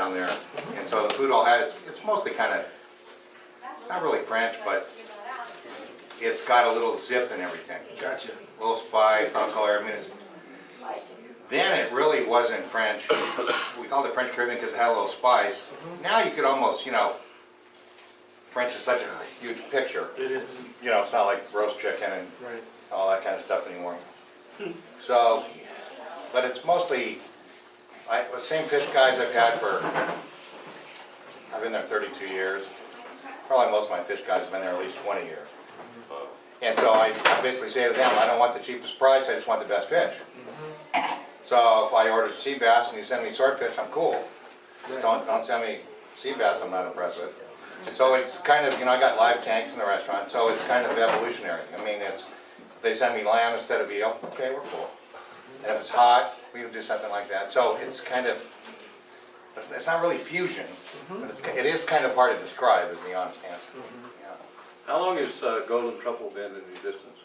down there, and so the food all has, it's mostly kind of, not really French, but it's got a little zip and everything. Gotcha. A little spice, I'll color, I mean, then it really wasn't French. We called it French Caribbean because it had a little spice. Now you could almost, French is such a huge picture. It is. It's not like roast chicken and Right. all that kind of stuff anymore. So, but it's mostly, the same fish guys I've had I've been there 32 years. Probably most of my fish guys have been there at least 20 years. And so I basically say to them, I don't want the cheapest price, I just want the best fish. So if I ordered sea bass and you send me swordfish, I'm cool. Don't send me sea bass, I'm not impressed with. So it's kind of, I got live tanks in the restaurant, so it's kind of evolutionary. I mean, if they send me lamb instead of veal, okay, we're cool. And if it's hot, we can do something like that. So it's kind of, it's not really fusion, but it is kind of hard to describe, is the honest answer. Yeah. How long has Golden Truffle been in existence?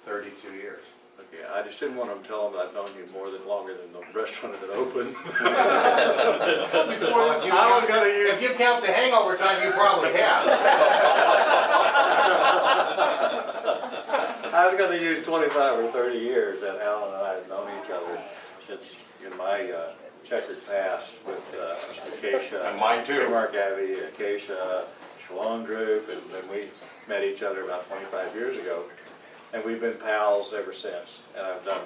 32 years. Okay, I just didn't want to tell them I've known you longer than the restaurant had opened. Well, if you count the hangover time, you probably have. I was going to use 25 or 30 years that Alan and I have known each other since in my checkered past with Acacia. And mine too. Mark Abbey, Acacia, Shalom Group, and then we met each other about 25 years ago. And we've been pals ever since. And I've done,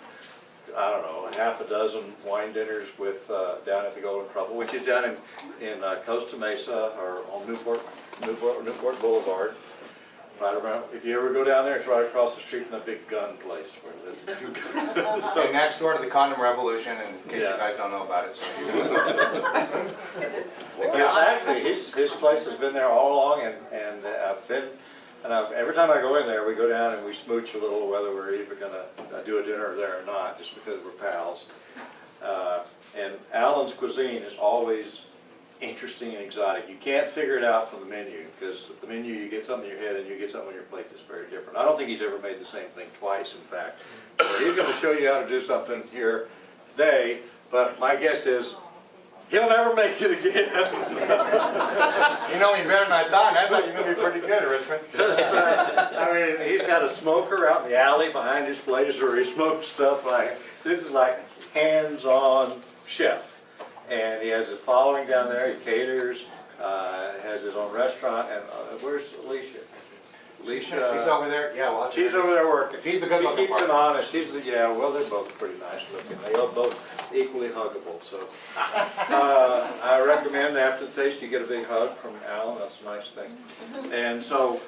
I don't know, half a dozen wine dinners with down at the Golden Truffle, which is down in Costa Mesa or on Newport Boulevard. Right around. If you ever go down there, it's right across the street from the big gun place. So next door to the Condom Revolution, in case you guys don't know about it. So Actually, his place has been there all along, and I've been. And every time I go in there, we go down and we smooch a little, whether we're even going to do a dinner there or not, just because we're pals. And Alan's cuisine is always interesting and exotic. You can't figure it out from the menu, because the menu, you get something in your head and you get something on your plate that's very different. I don't think he's ever made the same thing twice, in fact. So he's going to show you how to do something here today, but my guess is he'll never make it again. You know me better than I thought. I thought you knew me pretty good, Richmond. I mean, he's got a smoker out in the alley behind his place where he smokes stuff. This is like hands-on chef. And he has a following down there. He caters, has his own restaurant. And where's Alicia? She's over there. Yeah, well, she's over there working. She's the good-looking part. He keeps it honest. Well, they're both pretty nice looking. They are both equally huggable. So I recommend after the taste you get a big hug from Alan. That's a nice thing. And so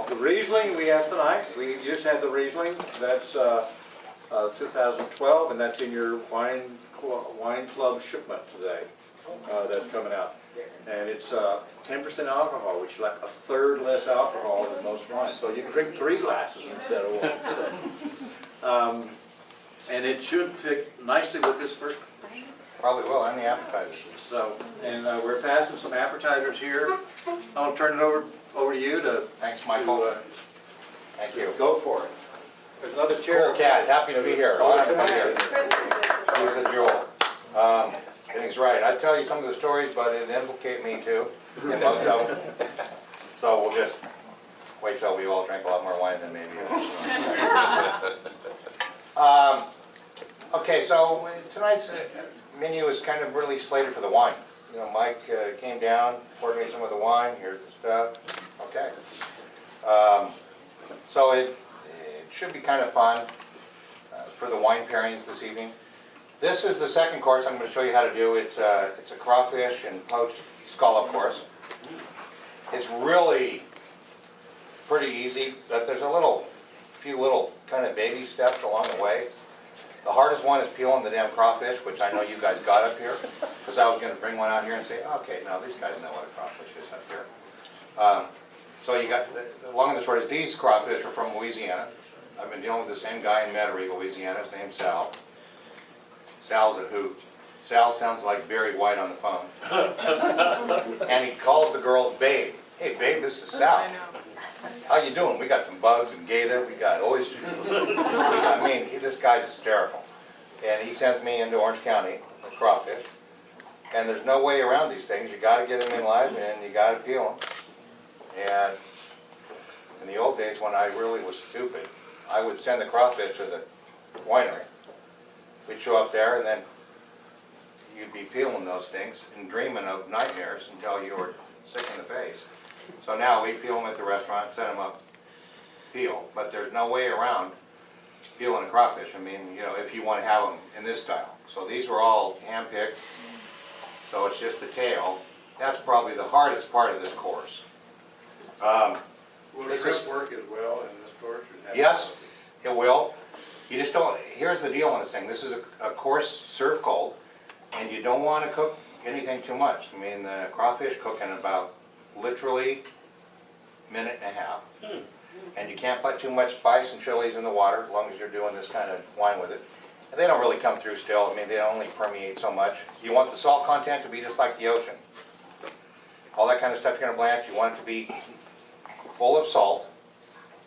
the Riesling we have tonight. We just had the Riesling. That's 2012, and that's in your wine club shipment today. That's coming out. And it's 10% alcohol, which is like a third less alcohol than most wines. So you can drink 3 glasses instead of 1. And it should fit nicely with this first course. Probably will, and the appetizers. So, and we're passing some appetizers here. I'll turn it over to you to. Thanks, Michael. Thank you. Go for it. There's another chair. Cool cat, happy to be here. Honored to be here. He's a jewel. And he's right. I'd tell you some of the stories, but it'd implicate me too, in most of them. So we'll just wait till we all drink a lot more wine than maybe. Okay, so tonight's menu is kind of really slated for the wine. Mike came down, poured me some of the wine. Here's the stuff. Okay. So it should be kind of fun for the wine pairings this evening. This is the second course I'm going to show you how to do. It's a crawfish and poached scallop course. It's really pretty easy, but there's a few little kind of baby steps along the way. The hardest one is peeling the damn crawfish, which I know you guys got up here, because I was going to bring one out here and say, okay, now these guys know what a crawfish is up here. So you got, the long and the short is these crawfish are from Louisiana. I've been dealing with the same guy in Metairie, Louisiana. His name's Sal. Sal's a hoot. Sal sounds like Barry White on the phone. And he calls the girls babe. Hey babe, this is Sal. I know. How you doing? We got some bugs and gator. We got oysters. This guy's hysterical. And he sends me into Orange County with crawfish. And there's no way around these things. You gotta get them in live and you gotta peel them. And in the old days when I really was stupid, I would send the crawfish to the winery. We'd show up there and then you'd be peeling those things and dreaming of nightmares until you were sick in the face. So now we peel them at the restaurant, set them up, peel, but there's no way around peeling a crawfish. I mean, you know, if you want to have them in this style. So these were all hand-picked, so it's just the tail. That's probably the hardest part of this course. Will This shrimp is- work as well in this course? or have- Yes, it will. You just don't, here's the deal on this thing. This is a course served cold, and you don't want to cook anything too much. I mean, the crawfish cook in about literally minute and a half. And you can't put too much spice and chilies in the water, as long as you're doing this kind of wine with it. And they don't really come through still. I mean, they only permeate so much. You want the salt content to be just like the ocean. All that kind of stuff you're gonna blanch, you want it to be full of salt.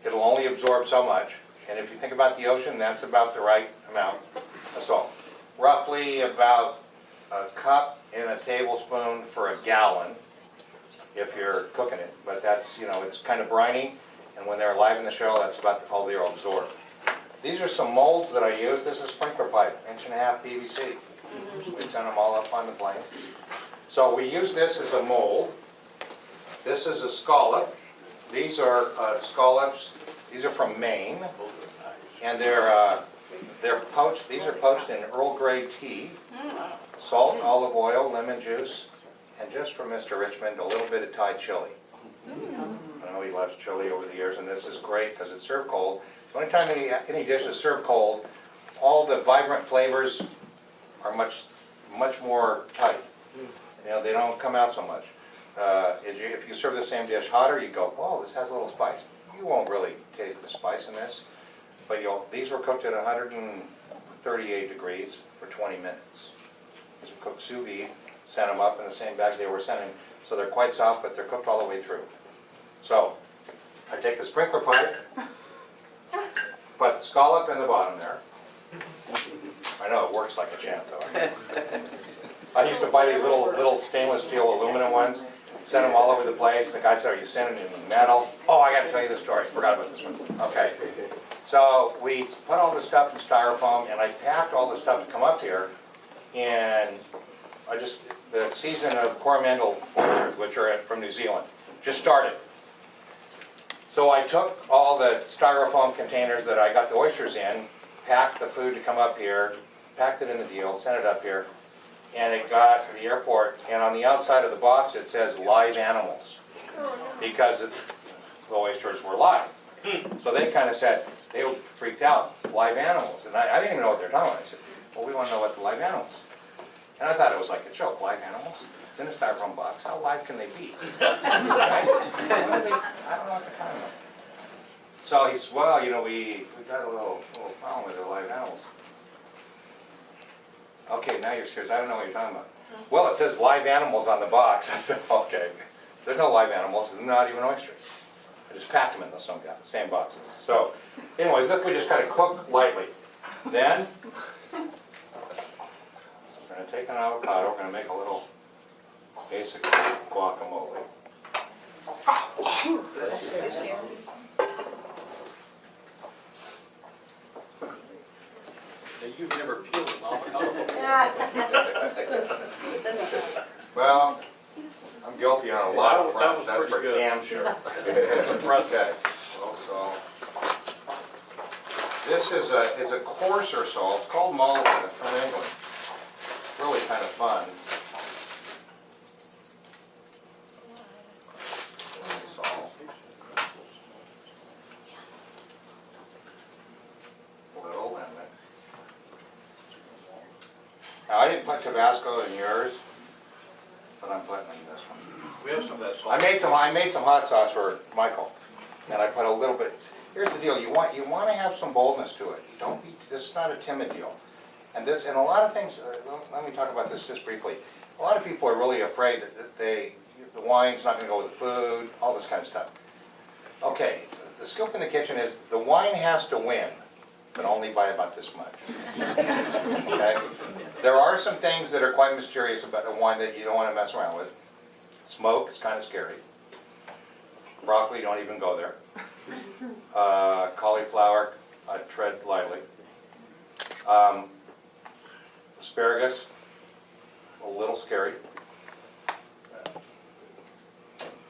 It'll only absorb so much. And if you think about the ocean, that's about the right amount of salt. Roughly about a cup and a tablespoon for a gallon if you're cooking it. But that's, you know, it's kind of briny, and when they're alive in the shell, that's about all they'll absorb. These are some molds that I use. This is sprinkler pipe, 1.5 inch PVC. We send them all up on the plane. So we use this as a mold. This is a scallop. These are scallops. These are from Maine, and they're poached. These are poached in Earl Grey tea, salt, olive oil, lemon juice, and just for Mr. Richmond, a little bit of Thai chili. I know he loves chili over the years, and this is great because it's served cold. So anytime any dish is served cold, all the vibrant flavors are much more tight. You know, they don't come out so much. If you serve the same dish hotter, you go, oh, this has a little spice. You won't really taste the spice in this, but these were cooked at 138 degrees for 20 minutes. These were cooked sous vide, sent them up in the same bag they were sent in, so they're quite soft, but they're cooked all the way through. So, I take the sprinkler pipe, put the scallop in the bottom there. I know it works like a champ though. I used to buy these little stainless steel aluminum ones, send them all over the place. The guy said, are you sending them in metal? Oh, I gotta tell you the story, forgot about this one. Okay. So we put all this stuff in styrofoam, and I packed all the stuff to come up here, and the season of Coromandel oysters, which are from New Zealand, just started. So I took all the styrofoam containers that I got the oysters in, packed the food to come up here, packed it in the deal, sent it up here, and it got to the airport, and on the outside of the box it says live animals, because the oysters were live. So they kind of said, they were freaked out, live animals, and I didn't even know what they were talking about. I said, well, we want to know what the live animals. And I thought it was like a joke, live animals? It's in a styrofoam box, how live can they be? Right? What are they, I don't know what they're talking about. So he said, well, you know, we got a little problem with the live animals. Okay, now you're serious, I don't know what you're talking about. Well, it says live animals on the box. I said, okay, there's no live animals, and not even oysters. I just packed them in the same boxes. So, anyways, this we just kind of cook lightly. Then, we're going to take an avocado, we're going to make a little basic guacamole. Now, you've never peeled an avocado before. Well, I'm guilty on a lot of That fronts, was that's for pretty good. damn sure. That's impressive. Okay, well, so, this is a coarser salt, it's called Malta from England. It's really kind of fun. Salt. Little lemon. Now, I didn't put Tabasco in yours, but I'm putting in this one. We have some of that salt. I made some hot sauce for Michael, and I put a little bit. Here's the deal: you want to have some boldness to it. Don't be. This is not a timid deal. And a lot of things. Let me talk about this just briefly. A lot of people are really afraid that the wine's not going to go with the food, all this kind of stuff. Okay, the scoop in the kitchen is the wine has to win but only by about this much. Okay? There are some things that are quite mysterious about the wine that you don't want to mess around with. Smoke is kind of scary. Broccoli, don't even go there. Cauliflower, I tread lightly. Asparagus, a little scary.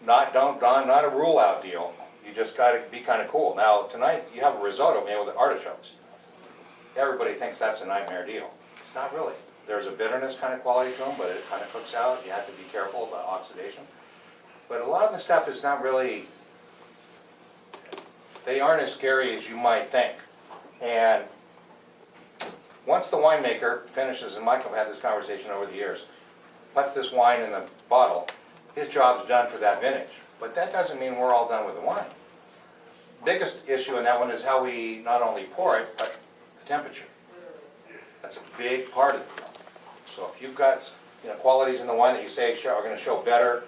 Not a rule out deal. You just got to be kind of cool. Now tonight you have a risotto made with artichokes. Everybody thinks that's a nightmare deal. It's not really. There's a bitterness kind of quality to them, but it kind of cooks out. You have to be careful about oxidation. But a lot of the stuff is not really. They aren't as scary as you might think. And once the winemaker finishes, and Mike have had this conversation over the years, puts this wine in the bottle, his job's done for that vintage. But that doesn't mean we're all done with the wine. Biggest issue in that one is how we not only pour it, but the temperature. That's a big part of it. So if you've got qualities in the wine that you say are going to show better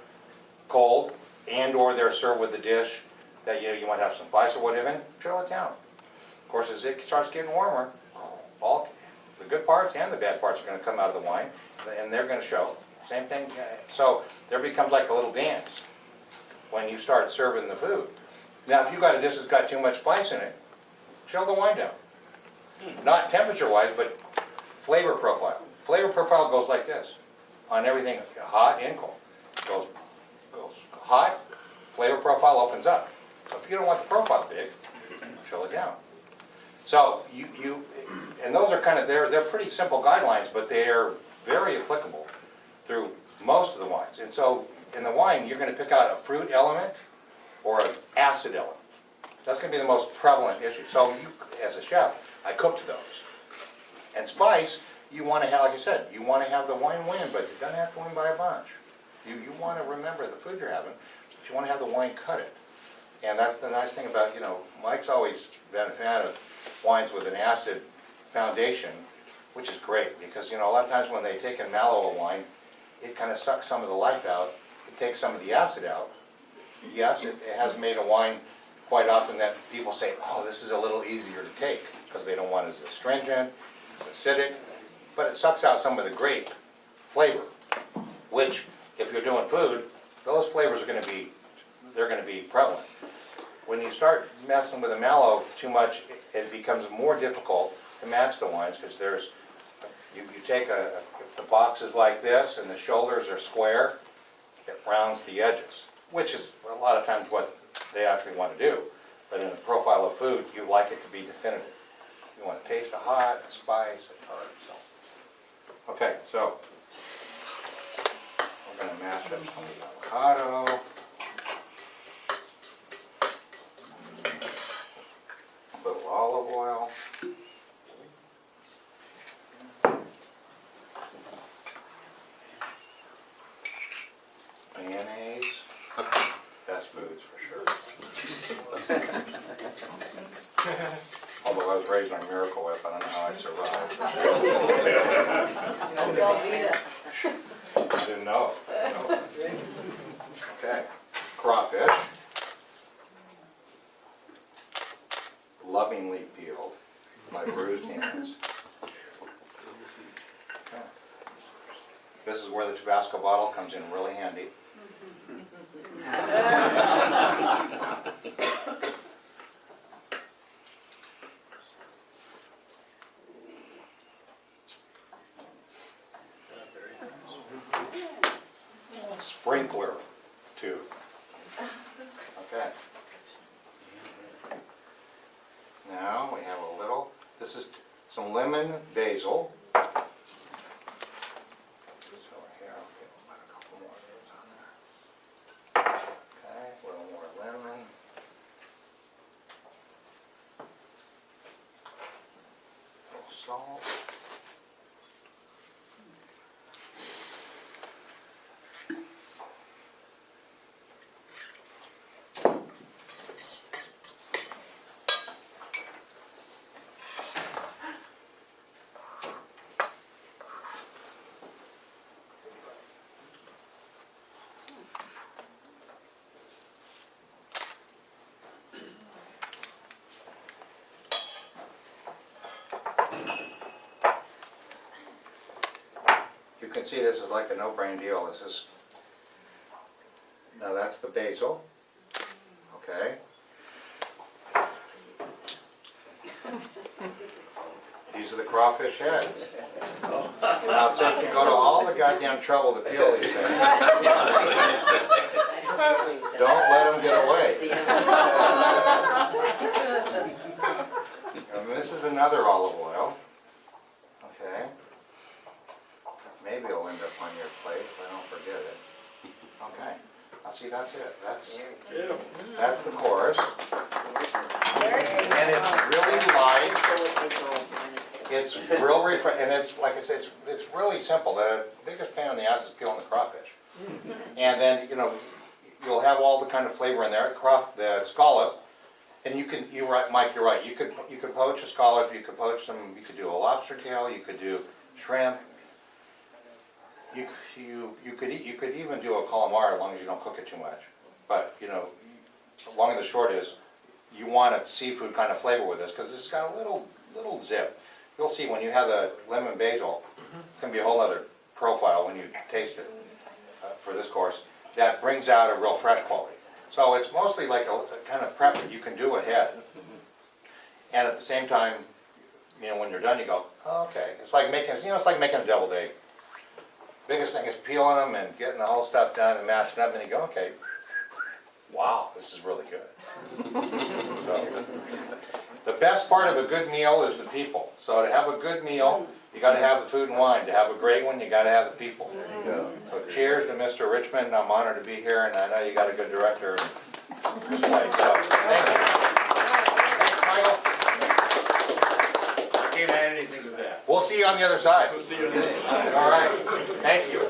cold, and or they're served with the dish, that you might have some spice or whatever, chill it down. Of course, as it starts getting warmer, all the good parts and the bad parts are going to come out of the wine, and they're going to show. Same thing. So there becomes like a little dance when you start serving the food. Now, if you've got a dish that's got too much spice in it, chill the wine down. Not temperature-wise, but flavor profile. Flavor profile goes like this on everything, hot and cold. Goes hot, flavor profile opens up. So if you don't want the profile big, chill it down. So and those are kind of, they're pretty simple guidelines, but they are very applicable through most of the wines. And so in the wine, you're going to pick out a fruit element or an acid element. That's going to be the most prevalent issue. So you, as a chef, I cooked those. And spice, you want to have, like I said, you want to have the wine win, but you don't have to win by a bunch. You want to remember the food you're having, but you want to have the wine cut it. And that's the nice thing about, Mike's always been a fan of wines with an acid foundation, which is great because, a lot of times when they take and mallow a wine, it kind of sucks some of the life out. It takes some of the acid out. Yes, it has made a wine quite often that people say, oh, this is a little easier to take because they don't want it as astringent, it's acidic, but it sucks out some of the grape flavor, which if you're doing food, those flavors are going to be, they're going to be prevalent. When you start messing with a mallow too much, it becomes more difficult to match the wines because there's, you take the box is like this and the shoulders are square, it rounds the edges, which is a lot of times what they actually want to do. But in the profile of food, you like it to be definitive. You want a taste of hot, a spice, a tart, so. Okay, so we're going to mash up some of the avocado. A little olive oil. Mayonnaise. Best foods for sure. Although I was raised on Miracle Whip, I don't know how I survived. I didn't know. Okay, crawfish. Lovingly peeled by bruised hands. Okay. This is where the Tabasco bottle comes in really handy. Sprinkler too. Okay. Now we have a little, this is some lemon basil. This over here, I'll put a couple more of those on there. Okay, a little more lemon. A little salt. can see, this is like a no-brain deal. This is, now that's the basil, okay? These are the crawfish heads. Now, since you go to all the goddamn trouble to peel these things, don't let them get away. And this is another olive oil, okay? Maybe it'll end up on your plate if I don't forget it. Okay, now see, that's it. That's the course. And it's really light. It's real and it's, like I said, it's really simple. The biggest pain in the ass is peeling the crawfish. And then, you know, you'll have all the kind of flavor in there. The scallop, and you're right, Mike, you're right. You could poach a scallop, you could poach some, you could do a lobster tail, you could do shrimp. You could even do a calamari as long as you don't cook it too much. But, you know, long and the short is, you want a seafood kind of flavor with this because it's got a little zip. You'll see when you have the lemon basil, it's going to be a whole other profile when you taste it for this course. That brings out a real fresh quality. So it's mostly like a kind of prep that you can do ahead. And at the same time, you know, when you're done, you go, oh, okay. It's like making, you know, it's like making a deviled egg. Biggest thing is peeling them and getting the whole stuff done and mashing up, and you go, okay, wow, this is really good. So, the best part of a good meal is the people. So to have a good meal, you got to have the food and wine. To have a great one, you got to have the people. So cheers to Mr. Richmond. I'm honored to be here, and I know you got a good director. This way. So thank you. Thanks, Michael. Can't add anything to that. We'll see you on the other side. We'll see you on this side. All right. Thank you.